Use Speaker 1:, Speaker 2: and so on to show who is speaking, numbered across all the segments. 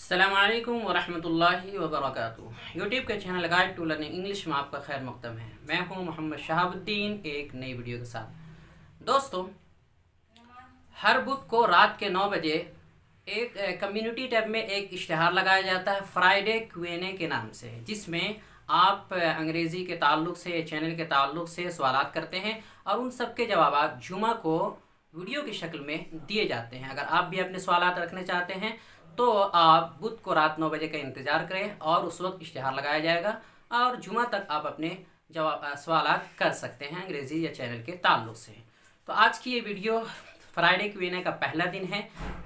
Speaker 1: अस्सलामुअलैकुम वरहमतुल्लाहि वबरकातुहू। यूट्यूब के channel guide to learning English में आपका खैर मकदम है। मैं हूं मोहम्मद शहाबुद्दीन, एक नई वीडियो के साथ। दोस्तों, हर बुध को रात के 9 बजे एक कम्युनिटी टैब में एक इश्तिहार लगाया जाता है फ्राइडे Q&A के नाम से, जिसमें आप अंग्रेज़ी के ताल्लुक़ से, चैनल के ताल्लुक़ से सवालात करते हैं और उन सब के जवाब जुमा को वीडियो की शक्ल में दिए जाते हैं। अगर आप भी अपने सवालात रखने चाहते हैं तो आप बुध को रात 9 बजे का इंतज़ार करें और उस वक्त इश्तिहार लगाया जाएगा और जुमा तक आप अपने सवालात कर सकते हैं अंग्रेज़ी या चैनल के ताल्लुक़ से। तो आज की ये वीडियो फ्राइडे Q&A का पहला दिन है,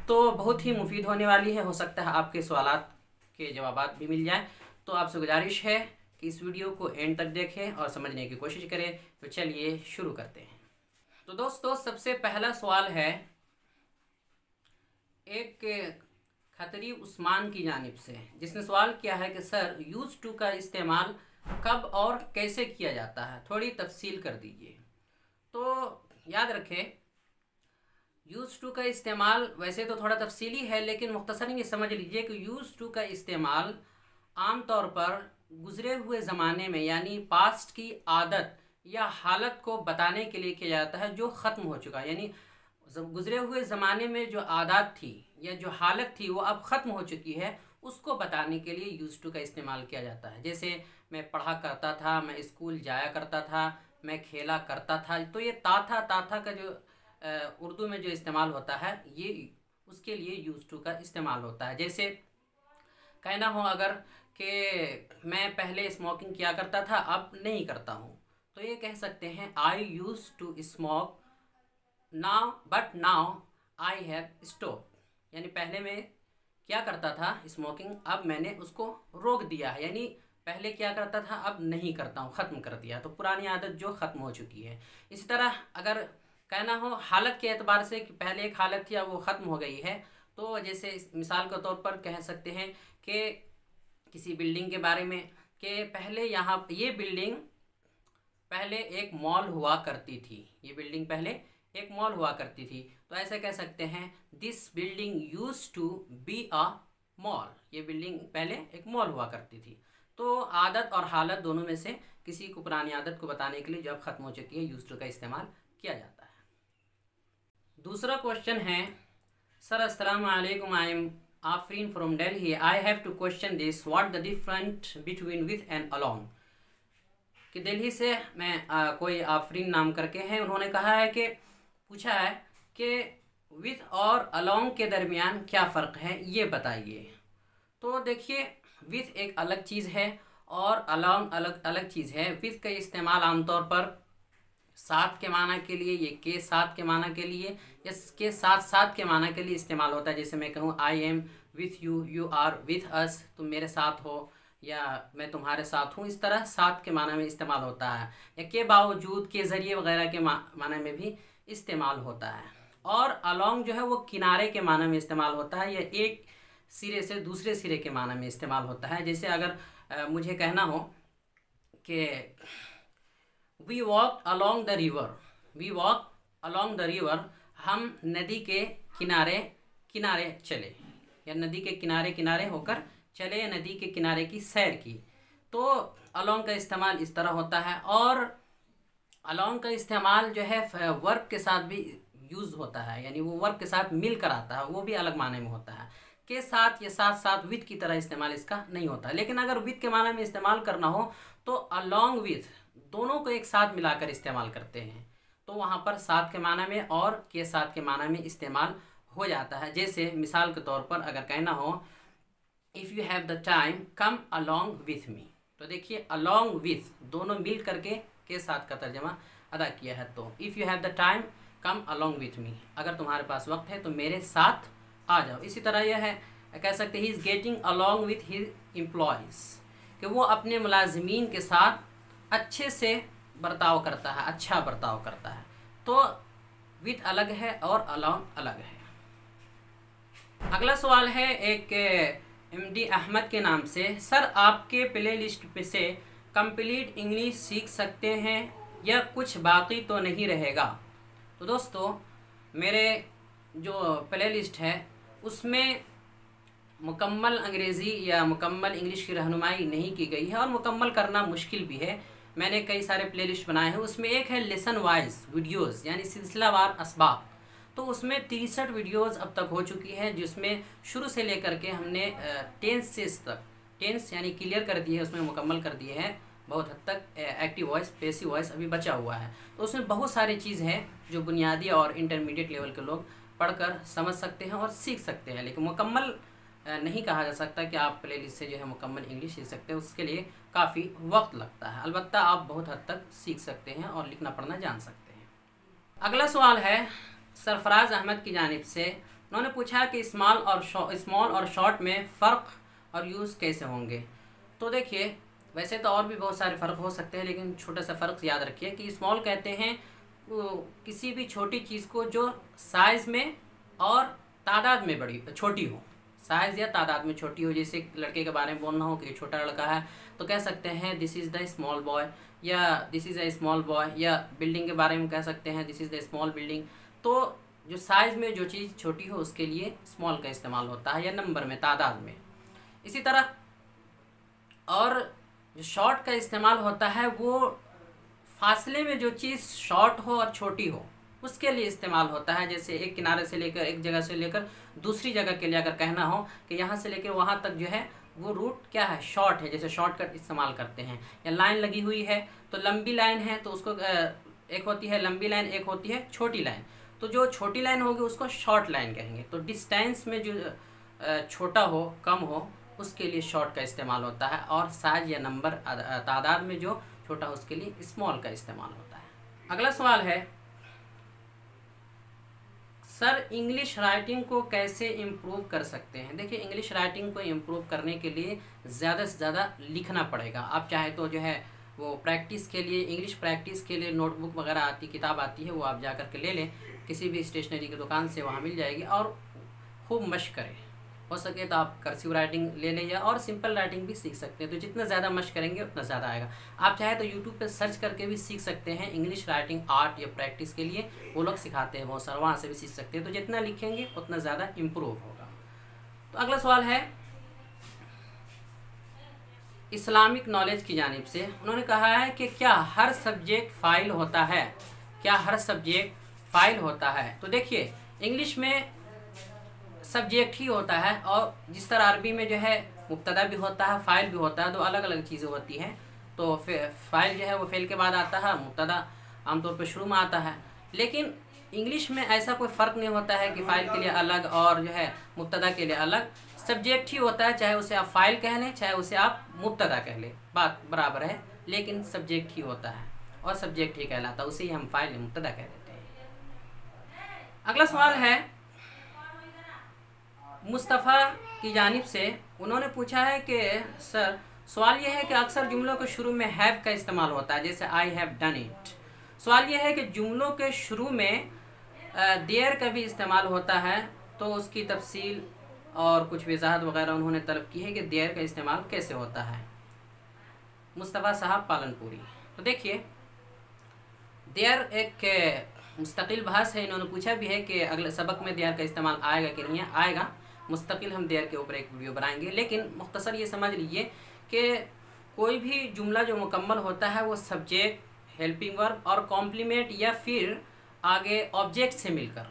Speaker 1: तो बहुत ही मुफीद होने वाली है। हो सकता है आपके सवालात के जवाबात भी मिल जाएं। तो आपसे गुजारिश है कि इस वीडियो को एंड तक देखें और समझने की कोशिश करें। तो चलिए शुरू करते हैं। तो दोस्तों, सबसे पहला सवाल है एक खतरी उस्मान की जानिब से, जिसने सवाल किया है कि सर, यूज़ टू का इस्तेमाल कब और कैसे किया जाता है, थोड़ी तफसील कर दीजिए। तो याद रखें, यूज़ टू का इस्तेमाल वैसे तो थोड़ा तफसीली है, लेकिन मुख्तसरन ये समझ लीजिए कि यूज़ टू का इस्तेमाल आम तौर पर गुज़रे हुए ज़माने में, यानी पास्ट की आदत या हालत को बताने के लिए किया जाता है जो ख़त्म हो चुका है। यानी गुज़रे हुए ज़माने में जो आदत थी या जो हालत थी वो अब ख़त्म हो चुकी है, उसको बताने के लिए यूज़ टू का इस्तेमाल किया जाता है। जैसे मैं पढ़ा करता था, मैं स्कूल जाया करता था, मैं खेला करता था। तो ये ताथा का जो उर्दू में जो इस्तेमाल होता है, ये उसके लिए यूज़ टू का इस्तेमाल होता है। जैसे कहना हो अगर कि मैं पहले स्मोकिंग किया करता था, अब नहीं करता हूँ, तो ये कह सकते हैं I use to smoke now but now I have stop. यानी पहले मैं क्या करता था स्मोकिंग, अब मैंने उसको रोक दिया है। यानी पहले क्या करता था, अब नहीं करता हूँ, ख़त्म कर दिया। तो पुरानी आदत जो ख़त्म हो चुकी है। इसी तरह अगर कहना हो हालत के एतबार से कि पहले एक हालत थी अब वो ख़त्म हो गई है, तो जैसे मिसाल के तौर पर कह सकते हैं कि किसी बिल्डिंग के बारे में कि पहले यहाँ ये बिल्डिंग पहले एक मॉल हुआ करती थी, ये बिल्डिंग पहले एक मॉल हुआ करती थी। तो ऐसे कह सकते हैं this building used to be a mall, ये बिल्डिंग पहले एक मॉल हुआ करती थी। तो आदत और हालत दोनों में से किसी को पुरानी आदत को बताने के लिए जो अब ख़त्म हो चुकी है, यूज्ड टू का इस्तेमाल किया जाता है। दूसरा क्वेश्चन है, सर अस्सलाम वालेकुम, I am Afreen from Delhi, I have to question this, what the different between with and along. कि दिल्ली से मैं कोई आफरीन नाम करके हैं, उन्होंने कहा है कि पूछा है कि विथ और अलोंग के दरमियान क्या फ़र्क है, ये बताइए। तो देखिए, विथ एक अलग चीज़ है और अलोंग अलग चीज़ है। विथ का इस्तेमाल आमतौर पर साथ के माना के लिए, ये के साथ के माना के लिए, या के साथ साथ के माना के लिए इस्तेमाल होता है। जैसे मैं कहूँ I am with you, you are with us, तुम मेरे साथ हो या मैं तुम्हारे साथ हूँ, इस तरह साथ के माना में इस्तेमाल होता है। या के बावजूद, के ज़रिए वगैरह के माना में भी इस्तेमाल होता है। और अलोंग जो है वो किनारे के माना में इस्तेमाल होता है, या एक सिरे से दूसरे सिरे के माना में इस्तेमाल होता है। जैसे अगर मुझे कहना हो कि we walk along the river, we walk along the river, हम नदी के किनारे किनारे चले, या नदी के किनारे किनारे होकर चले, या नदी के किनारे की सैर की। तो अलोंग का इस्तेमाल इस तरह होता है। और अलोंग का इस्तेमाल जो है वर्ब के साथ भी यूज़ होता है, यानी वो वर्ब के साथ मिलकर आता है, वो भी अलग माने में होता है। के साथ या साथ साथ विथ की तरह इस्तेमाल इसका नहीं होता। लेकिन अगर विथ के माने में इस्तेमाल करना हो तो अलोंग विथ दोनों को एक साथ मिलाकर इस्तेमाल करते हैं, तो वहाँ पर साथ के माना में और के साथ के माना में इस्तेमाल हो जाता है। जैसे मिसाल के तौर पर अगर कहना हो if you have the time come along with me, तो देखिए अलोंग विथ दोनों मिल करके के साथ का तर्जमा अदा किया है। तो if you have the time come along with me, अगर तुम्हारे पास वक्त है तो मेरे साथ आ जाओ। इसी तरह यह है, कह सकते he is getting along with his employees, कि वो अपने मुलाजिमीन के साथ अच्छे से बर्ताव करता है, अच्छा बर्ताव करता है। तो विथ अलग है और अलोंग अलग है। अगला सवाल है एक MD अहमद के नाम से, सर आपके प्ले लिस्ट पे से कंप्लीट इंग्लिश सीख सकते हैं या कुछ बाकी तो नहीं रहेगा। तो दोस्तों, मेरे जो प्ले लिस्ट है उसमें मुकम्मल अंग्रेज़ी या मुकम्मल इंग्लिश की रहनुमाई नहीं की गई है और मुकम्मल करना मुश्किल भी है। मैंने कई सारे प्लेलिस्ट बनाए हैं, उसमें एक है लेसन वाइज वीडियोस यानी सिलसिलावार असबाब। तो उसमें 63 वीडियोस अब तक हो चुकी है, जिसमें शुरू से लेकर के हमने टेंसेस तक, टेंस यानी क्लियर कर दिए है, उसमें मुकम्मल कर दिए हैं बहुत हद तक। एक्टिव वॉइस, पैसिव वॉइस अभी बचा हुआ है। तो उसमें बहुत सारी चीज़ हैं जो बुनियादी और इंटरमीडिएट लेवल के लोग पढ़कर समझ सकते हैं और सीख सकते हैं, लेकिन मुकम्मल नहीं कहा जा सकता कि आप प्लेलिस्ट से जो है मुकम्मल इंग्लिश सीख सकते हैं। उसके लिए काफ़ी वक्त लगता है। अलबत्ता आप बहुत हद तक सीख सकते हैं और लिखना पढ़ना जान सकते हैं। अगला सवाल है सरफराज अहमद की जानिब से। उन्होंने पूछा कि स्मॉल और शॉर्ट में फ़र्क और यूज़ कैसे होंगे। तो देखिए, वैसे तो और भी बहुत सारे फ़र्क हो सकते हैं, लेकिन छोटा सा फ़र्क याद रखिए कि स्मॉल कहते हैं किसी भी छोटी चीज़ को जो साइज़ में और तादाद में बड़ी छोटी हो, साइज़ या तादाद में छोटी हो। जैसे लड़के के बारे में बोलना हो कि छोटा लड़का है तो कह सकते हैं this is the small boy, या this is a small boy, या बिल्डिंग के बारे में कह सकते हैं this is the small building. तो जो साइज़ में जो चीज़ छोटी हो उसके लिए स्मॉल का इस्तेमाल होता है, या नंबर में, तादाद में। इसी तरह और जो शॉर्ट का इस्तेमाल होता है वो फासले में जो चीज़ शॉर्ट हो और छोटी हो उसके लिए इस्तेमाल होता है। जैसे एक किनारे से लेकर, एक जगह से लेकर दूसरी जगह के लिए अगर कहना हो कि यहाँ से लेकर वहाँ तक जो है वो रूट क्या है, शॉर्ट है, जैसे शॉर्टकट इस्तेमाल करते हैं। या लाइन लगी हुई है तो लंबी लाइन है तो उसको एक होती है लंबी लाइन, एक होती है छोटी लाइन। तो जो छोटी लाइन होगी उसको शॉर्ट लाइन कहेंगे। तो डिस्टेंस में जो छोटा हो, कम हो, उसके लिए शॉर्ट का इस्तेमाल होता है, और साइज या नंबर तादाद में जो छोटा हो उसके लिए स्मॉल का इस्तेमाल होता है। अगला सवाल है सर इंग्लिश राइटिंग को कैसे इम्प्रूव कर सकते हैं। देखिए, इंग्लिश राइटिंग को इम्प्रूव करने के लिए ज़्यादा से ज़्यादा लिखना पड़ेगा। आप चाहे तो जो है वो प्रैक्टिस के लिए, इंग्लिश प्रैक्टिस के लिए नोटबुक वगैरह आती, किताब आती है, वो आप जा कर के ले लें किसी भी स्टेशनरी की दुकान से, वहाँ मिल जाएगी, और खूब मशक करें। हो सके तो आप कर्सिव राइटिंग ले लें, या और सिंपल राइटिंग भी सीख सकते हैं। तो जितना ज़्यादा मशक करेंगे उतना ज़्यादा आएगा। आप चाहे तो यूट्यूब पे सर्च करके भी सीख सकते हैं इंग्लिश राइटिंग आर्ट या प्रैक्टिस के लिए, वो लोग सिखाते हैं बहुत सारा, वहाँ से भी सीख सकते हैं। तो जितना लिखेंगे उतना ज़्यादा इम्प्रूव होगा। तो अगला सवाल है इस्लामिक नॉलेज की जानिब से। उन्होंने कहा है कि क्या हर सब्जेक्ट फ़ाइल होता है, क्या हर सब्जेक्ट फ़ाइल होता है। तो देखिए, इंग्लिश में सब्जेक्ट ही होता है, और जिस तरह अरबी में जो है मुब्तदा भी होता है, फ़ाइल भी होता है, तो अलग अलग चीज़ें होती हैं। तो फ़ाइल जो है वो फ़ेल के बाद आता है, मुब्तदा आमतौर पर शुरू में आता है। लेकिन इंग्लिश में ऐसा कोई फ़र्क नहीं होता है कि फ़ाइल के लिए अलग और जो है मुब्तदा के लिए अलग। सब्जेक्ट ही होता है, चाहे उसे आप फ़ाइल कह लें चाहे उसे आप मुब्तदा कह लें, बात बराबर है, लेकिन सब्जेक्ट ही होता है और सब्जेक्ट ही कहलाता है, उसे ही हम फ़ाइल या मुब्तदा कह देते हैं। अगला सवाल है मुस्तफ़ा की जानिब से। उन्होंने पूछा है कि सर, सवाल यह है कि अक्सर जुमलों के शुरू में हैव का इस्तेमाल होता है, जैसे आई हैव डन इट। सवाल यह है कि जुमलों के शुरू में देयर का भी इस्तेमाल होता है, तो उसकी तफसील और कुछ वजाहत वगैरह उन्होंने तलब की है कि देयर का इस्तेमाल कैसे होता है। मुस्तफ़ा साहब पालनपुरी। तो देखिए, देयर एक मुस्तकिल बहस है। इन्होंने पूछा भी है कि अगले सबक में देयर का इस्तेमाल आएगा कि नहीं आएगा। मुस्तकिल हम देयर के ऊपर एक वीडियो बनाएंगे, लेकिन मुख्तसर ये समझ लीजिए कि कोई भी जुमला जो मुकम्मल होता है वो सब्जेक्ट, हेल्पिंग वर्ब और कॉम्प्लीमेंट या फिर आगे ऑब्जेक्ट से मिलकर,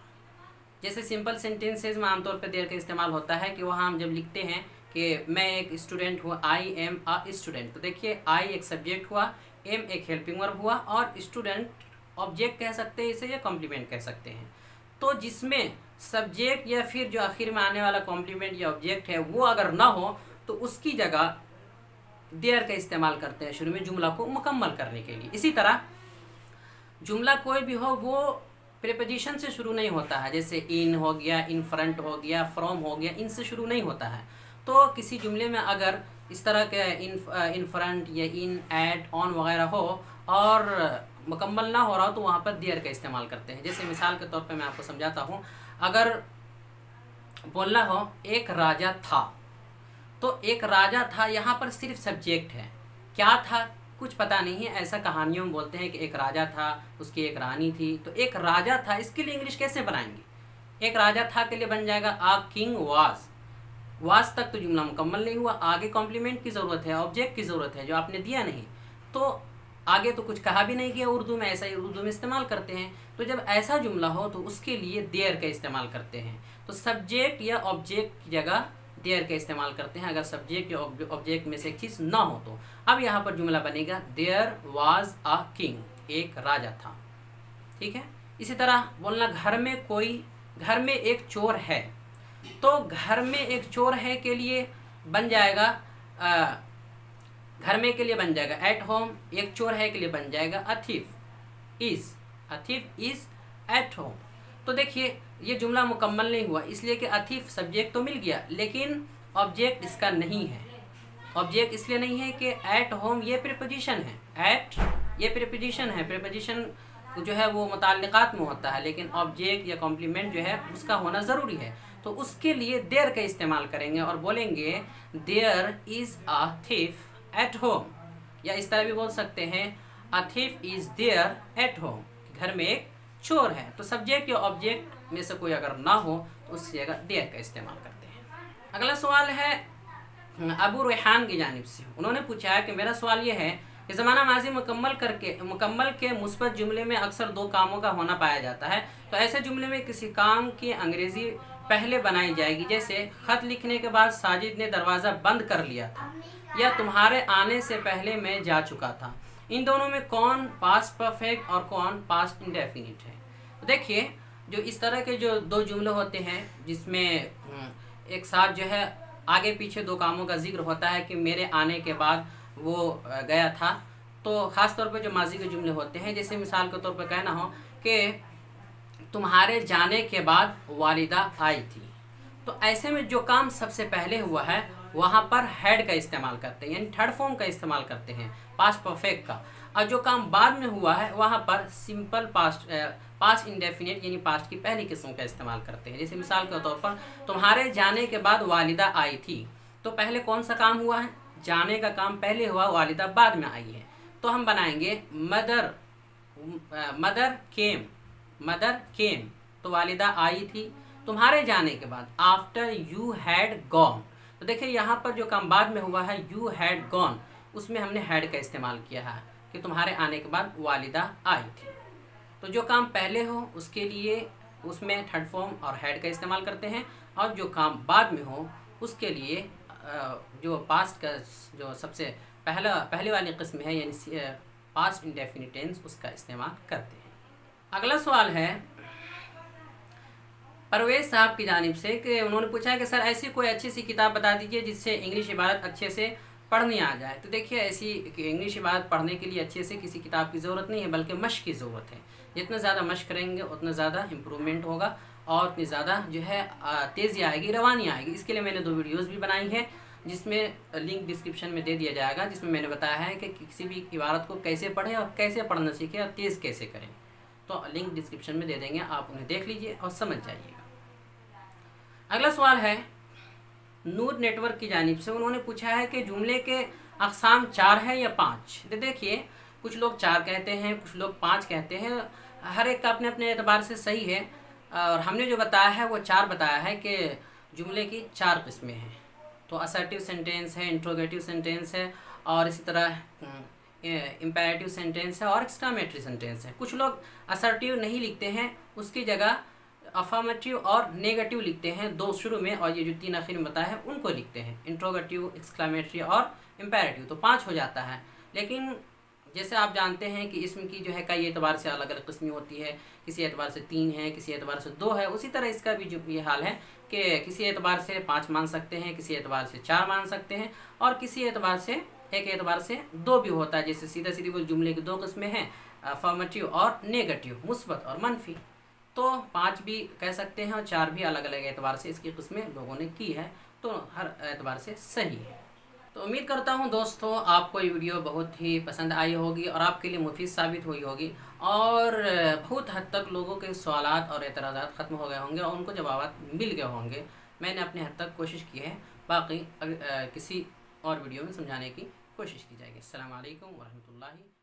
Speaker 1: जैसे सिंपल सेंटेंसेज में आमतौर पर देयर का इस्तेमाल होता है कि वहाँ हम जब लिखते हैं कि मैं एक स्टूडेंट हूँ, आई एम अ स्टूडेंट, तो देखिए आई एक सब्जेक्ट हुआ, एम एक हेल्पिंग वर्ब हुआ, और स्टूडेंट ऑब्जेक्ट कह सकते हैं इसे, या कॉम्प्लीमेंट कह सकते हैं। तो जिसमें सब्जेक्ट या फिर जो आखिर में आने वाला कॉम्प्लीमेंट या ऑब्जेक्ट है वो अगर ना हो तो उसकी जगह देयर का इस्तेमाल करते हैं शुरू में जुमला को मुकम्मल करने के लिए। इसी तरह जुमला कोई भी हो वो प्रीपोजिशन से शुरू नहीं होता है, जैसे इन हो गया, इन फ्रंट हो गया, फ्रॉम हो गया, इनसे शुरू नहीं होता है। तो किसी जुमले में अगर इस तरह के इन फ्रंट या इन, एट, ऑन वगैरह हो और मुकम्मल ना हो रहा हो तो वहाँ पर देयर का इस्तेमाल करते हैं। जैसे मिसाल के तौर पे मैं आपको समझाता हूँ, अगर बोलना हो एक राजा था, तो एक राजा था यहाँ पर सिर्फ सब्जेक्ट है, क्या था कुछ पता नहीं है। ऐसा कहानियों में बोलते हैं कि एक राजा था, उसकी एक रानी थी। तो एक राजा था, इसके लिए इंग्लिश कैसे बनाएंगे? एक राजा था के लिए बन जाएगा आ किंग वाज, वाज तक तो जुमला मुकम्मल नहीं हुआ, आगे कॉम्प्लीमेंट की ज़रूरत है, ऑब्जेक्ट की ज़रूरत है जो आपने दिया नहीं, तो आगे तो कुछ कहा भी नहीं किया उर्दू में, ऐसा ही उर्दू में इस्तेमाल करते हैं। तो जब ऐसा जुमला हो तो उसके लिए देयर का इस्तेमाल करते हैं। तो सब्जेक्ट या ऑब्जेक्ट की जगह देयर का इस्तेमाल करते हैं अगर सब्जेक्ट या ऑब्जेक्ट में से एक चीज़ ना हो तो। अब यहाँ पर जुमला बनेगा देयर वाज अ किंग, एक राजा था। ठीक है। इसी तरह बोलना घर में एक चोर है, तो घर में एक चोर है के लिए बन जाएगा घर में के लिए बन जाएगा एट होम, एक चोर है के लिए बन जाएगा a thief is at home. तो देखिए ये जुमला मुकम्मल नहीं हुआ इसलिए कि अ थीफ सब्जेक्ट तो मिल गया लेकिन ऑब्जेक्ट इसका नहीं है। ऑब्जेक्ट इसलिए नहीं है कि एट होम ये प्रीपोजिशन है, एट ये प्रीपोजिशन है, प्रीपोजिशन जो है वो मुताल्लिकात में होता है, लेकिन ऑब्जेक्ट या कॉम्प्लीमेंट जो है उसका होना ज़रूरी है। तो उसके लिए देयर का इस्तेमाल करेंगे और बोलेंगे there is a thief at home, या इस तरह भी बोल सकते हैं a thief is there at home, घर में एक चोर है। तो सब्जेक्ट या ऑब्जेक्ट में से कोई अगर ना हो तो उसकी जगह देयर का इस्तेमाल करते हैं। अगला सवाल है अबू रेहान की जानिब से। उन्होंने पूछा है कि मेरा सवाल ये है कि ज़माना माजी मुकम्मल के मुस्बत जुमले में अक्सर दो कामों का होना पाया जाता है, तो ऐसे जुमले में किसी काम की अंग्रेज़ी पहले बनाई जाएगी, जैसे ख़त लिखने के बाद साजिद ने दरवाज़ा बंद कर लिया था, या तुम्हारे आने से पहले मैं जा चुका था। इन दोनों में कौन पास्ट परफेक्ट और कौन पास्ट इंडेफिनिट है? तो देखिए जो इस तरह के जो दो जुमले होते हैं जिसमें एक साथ जो है आगे पीछे दो कामों का जिक्र होता है कि मेरे आने के बाद वो गया था, तो ख़ास तौर पे जो माजी के जुमले होते हैं, जैसे मिसाल के तौर पे कहना हो कि तुम्हारे जाने के बाद वालिदा आई थी, तो ऐसे में जो काम सबसे पहले हुआ है वहाँ पर हैड का इस्तेमाल करते हैं, यानी थर्ड फॉर्म का इस्तेमाल करते हैं पास्ट परफेक्ट का। और जो काम बाद में हुआ है वहाँ पर सिंपल पास्ट इंडेफिनिट यानी पास्ट की पहली किस्म का इस्तेमाल करते हैं। जैसे मिसाल के तौर पर तुम्हारे जाने के बाद वालिदा आई थी, तो पहले कौन सा काम हुआ है? जाने का काम पहले हुआ, वालिदा बाद में आई है। तो हम बनाएंगे मदर केम, तो वालिदा आई थी तुम्हारे जाने के बाद, आफ्टर यू हैड गॉन। तो देखिए यहाँ पर जो काम बाद में हुआ है यू हैड गॉन, उसमें हमने हैड का इस्तेमाल किया है कि तुम्हारे आने के बाद वालिदा आई थी। तो जो काम पहले हो उसके लिए उसमें थर्ड फॉर्म और हैड का इस्तेमाल करते हैं, और जो काम बाद में हो उसके लिए जो पास्ट का जो सबसे पहले वाली किस्म है यानी पास्ट इंडेफिनिट टेंस, उसका इस्तेमाल करते हैं। अगला सवाल है परवेज साहब की जानिब से कि उन्होंने पूछा है कि सर ऐसी कोई अच्छी सी किताब बता दीजिए जिससे इंग्लिश इबारत अच्छे से पढ़ने आ जाए। तो देखिए ऐसी इंग्लिश इबारत पढ़ने के लिए अच्छे से किसी किताब की ज़रूरत नहीं है, बल्कि मश्क की ज़रूरत है। जितना ज़्यादा मश्क करेंगे उतना ज़्यादा इम्प्रूवमेंट होगा और उतनी ज़्यादा जो है तेज़ी आएगी, रवानी आएगी। इसके लिए मैंने 2 वीडियोज़ भी बनाई है जिसमें लिंक डिस्क्रिप्शन में दे दिया जाएगा, जिसमें मैंने बताया है कि किसी भी इबारत को कैसे पढ़ें और कैसे पढ़ना सीखें और तेज़ कैसे करें। तो लिंक डिस्क्रिप्शन में दे देंगे, आप उन्हें देख लीजिए और समझ जाइएगा। अगला सवाल है नूर नेटवर्क की जानिब से। उन्होंने पूछा है कि जुमले के अक़साम 4 है या 5? तो देखिए कुछ लोग 4 कहते हैं, कुछ लोग 5 कहते हैं, हर एक का अपने अपने एतबार से सही है। और हमने जो बताया है वो 4 बताया है कि जुमले की 4 किस्में हैं। तो असर्टिव सेंटेंस है, इंट्रोगेटिव सेंटेंस है, और इसी तरह इम्पेरेटिव सेंटेंस है और एक्सक्लेमेटरी सेंटेंस है। कुछ लोग असर्टिव नहीं लिखते हैं, उसकी जगह अफर्मेटिव और नेगेटिव लिखते हैं 2 शुरू में, और ये जो 3 आखिर में बताया है उनको लिखते हैं, इंट्रोगेटिव, एक्सक्लेमेटरी और इम्पेरेटिव। तो 5 हो जाता है। लेकिन जैसे आप जानते हैं कि इसम की जो है कई एतबार से अलग अलग किस्में होती है, किसी एतबार से 3 है, किसी एतबार से 2 है। उसी तरह इसका भी जो ये हाल है कि किसी एतबार से 5 मान सकते हैं, किसी एतबार से 4 मान सकते हैं, और किसी एतबार से एक एतबार से 2 भी होता है। जैसे सीधा सीधी वो जुमले की 2 किस्में हैं, अफर्मेटिव और नेगेटिव, मुस्बत और मनफी। तो 5 भी कह सकते हैं और 4 भी अलग अलग एतबार से इसकी किस्में लोगों ने की है, तो हर एतबार से सही है। तो उम्मीद करता हूँ दोस्तों आपको ये वीडियो बहुत ही पसंद आई होगी और आपके लिए मुफीद साबित हुई होगी, और बहुत हद तक लोगों के सवालात और एतराज़ात ख़त्म हो गए होंगे और उनको जवाब मिल गए होंगे। मैंने अपने हद तक कोशिश की है, बाकी किसी और वीडियो में समझाने की कोशिश की जाएगी। अस्सलाम वालेकुम वरहमतुल्लाहि